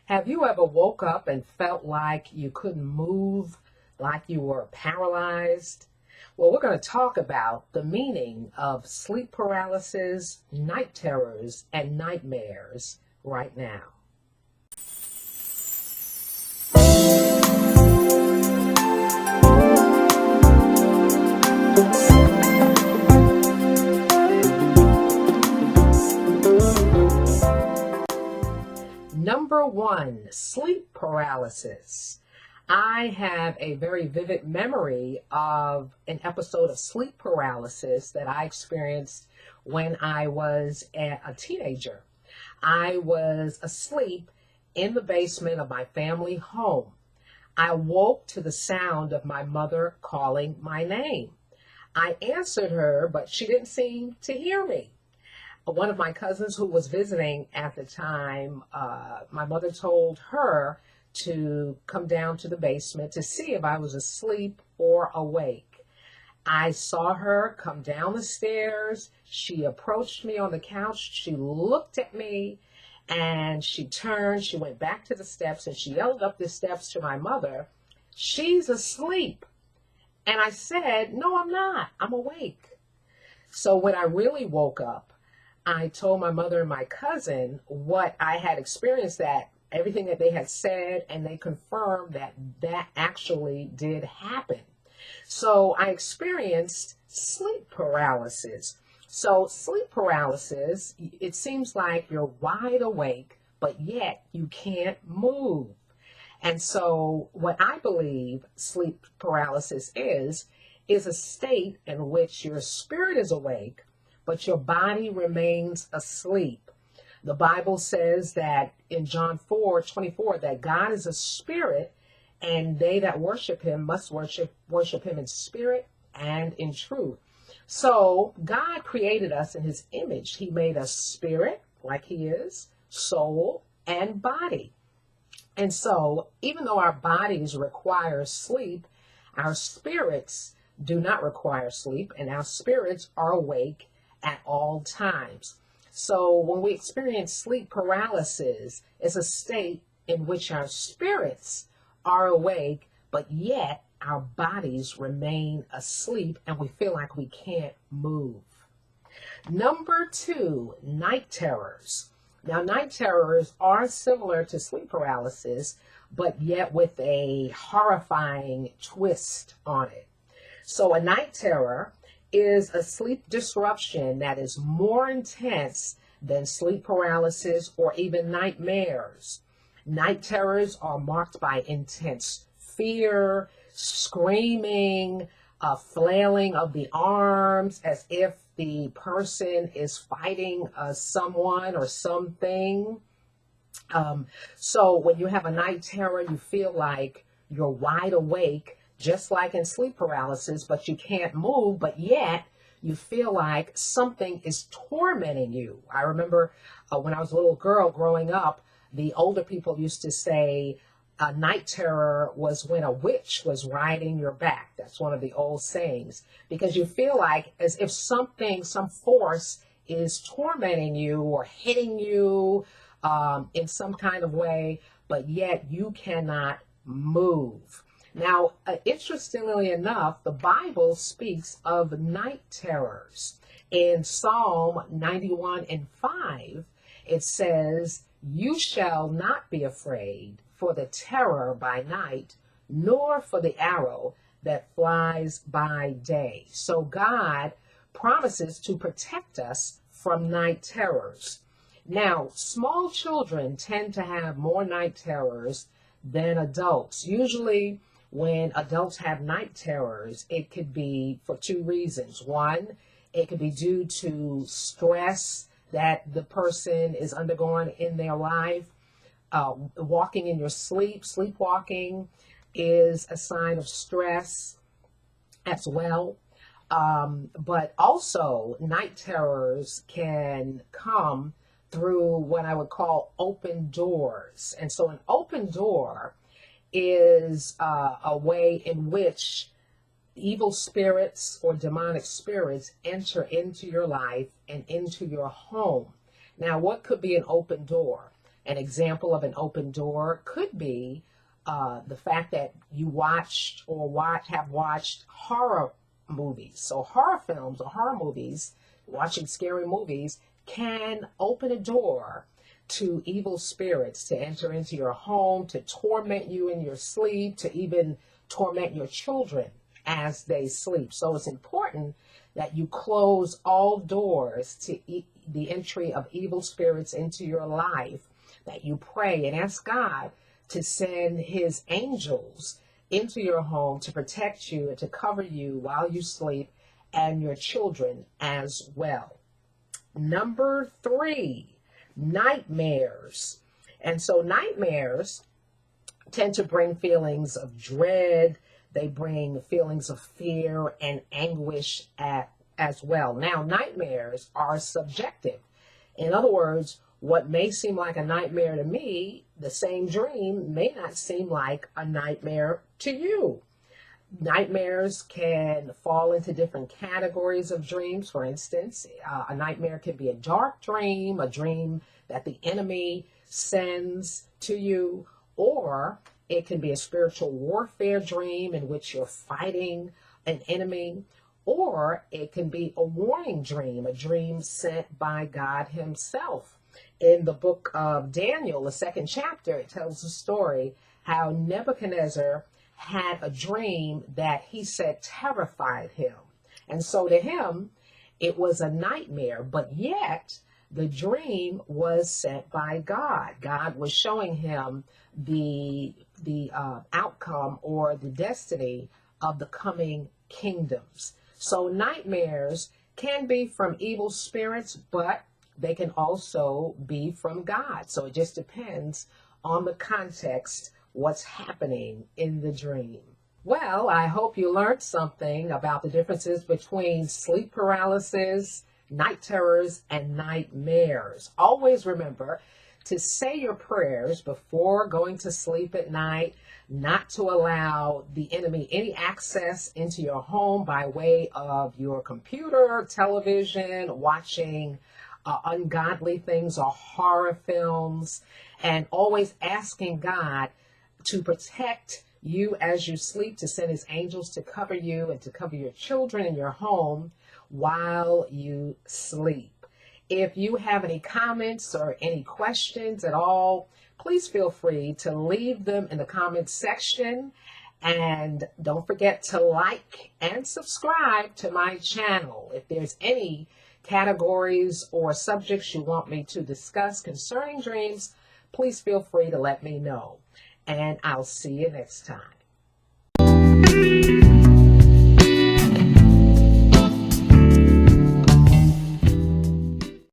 Have you ever woke up and felt like you couldn't move, like you were paralyzed? Well, we're going to talk about the meaning of sleep paralysis, night terrors, and nightmares right now. Number one, sleep paralysis. I have a very vivid memory of an episode of sleep paralysis that I experienced when I was a teenager. I was asleep in the basement of my family home. I woke to the sound of my mother calling my name. I answered her, but she didn't seem to hear me. One of my cousins who was visiting at the time, my mother told her to come down to the basement to see if I was asleep or awake. I saw her come down the stairs. She approached me on the couch. She looked at me and she turned. She went back to the steps and she yelled up the steps to my mother, "She's asleep." And I said, "No, I'm not. I'm awake." So when I really woke up, I told my mother and my cousin what I had experienced, that everything that they had said, and they confirmed that that actually did happen. So I experienced sleep paralysis. So sleep paralysis, it seems like you're wide awake, but yet you can't move. And so what I believe sleep paralysis is a state in which your spirit is awake, but your body remains asleep. The Bible says that in John 4:24 that God is a spirit, and they that worship him must worship him in spirit and in truth. So God created us in his image. He made us spirit, like he is, soul, and body. And so even though our bodies require sleep, our spirits do not require sleep, and our spirits are awake at all times. So when we experience sleep paralysis, it's a state in which our spirits are awake, but yet our bodies remain asleep and we feel like we can't move. Number two, night terrors. Now, night terrors are similar to sleep paralysis, but yet with a horrifying twist on it. So a night terror is a sleep disruption that is more intense than sleep paralysis or even nightmares. Night terrors are marked by intense fear, screaming, flailing of the arms as if the person is fighting someone or something. So when you have a night terror, you feel like you're wide awake, just like in sleep paralysis, but you can't move, but yet you feel like something is tormenting you. I remember when I was a little girl growing up, the older people used to say a night terror was when a witch was riding your back. That's one of the old sayings, because you feel like as if something, some force is tormenting you or hitting you in some kind of way, but yet you cannot move. Now, interestingly enough, the Bible speaks of night terrors. In Psalm 91:5, it says, "You shall not be afraid for the terror by night, nor for the arrow that flies by day." So God promises to protect us from night terrors. Now, small children tend to have more night terrors than adults. Usually, when adults have night terrors, it could be for two reasons. One, it could be due to stress that the person is undergoing in their life. Walking in your sleep, sleepwalking is a sign of stress as well. But also, night terrors can come through what I would call open doors. And so an open door is a way in which evil spirits or demonic spirits enter into your life and into your home. Now, what could be an open door? An example of an open door could be the fact that you have watched horror movies. So horror films or horror movies, watching scary movies, can open a door to evil spirits to enter into your home, to torment you in your sleep, to even torment your children as they sleep. So it's important that you close all doors to the entry of evil spirits into your life, that you pray and ask God to send his angels into your home to protect you and to cover you while you sleep and your children as well. Number 3, nightmares. And so nightmares tend to bring feelings of dread. They bring feelings of fear and anguish as well. Now, nightmares are subjective. In other words, what may seem like a nightmare to me, the same dream may not seem like a nightmare to you. Nightmares can fall into different categories of dreams. For instance, a nightmare can be a dark dream, a dream that the enemy sends to you, or it can be a spiritual warfare dream in which you're fighting an enemy, or it can be a warning dream, a dream sent by God himself. In the book of Daniel, the 2nd chapter, it tells the story how Nebuchadnezzar had a dream that he said terrified him. And so to him, it was a nightmare, but yet the dream was sent by God. God was showing him the outcome or the destiny of the coming kingdoms. So nightmares can be from evil spirits, but they can also be from God. So it just depends on the context, what's happening in the dream. Well, I hope you learned something about the differences between sleep paralysis, night terrors, and nightmares. Always remember to say your prayers before going to sleep at night, not to allow the enemy any access into your home by way of your computer, television, watching ungodly things or horror films, and always asking God to protect you as you sleep, to send his angels to cover you and to cover your children and your home while you sleep. If you have any comments or any questions at all, please feel free to leave them in the comments section. And don't forget to like and subscribe to my channel. If there's any categories or subjects you want me to discuss concerning dreams, please feel free to let me know. And I'll see you next time.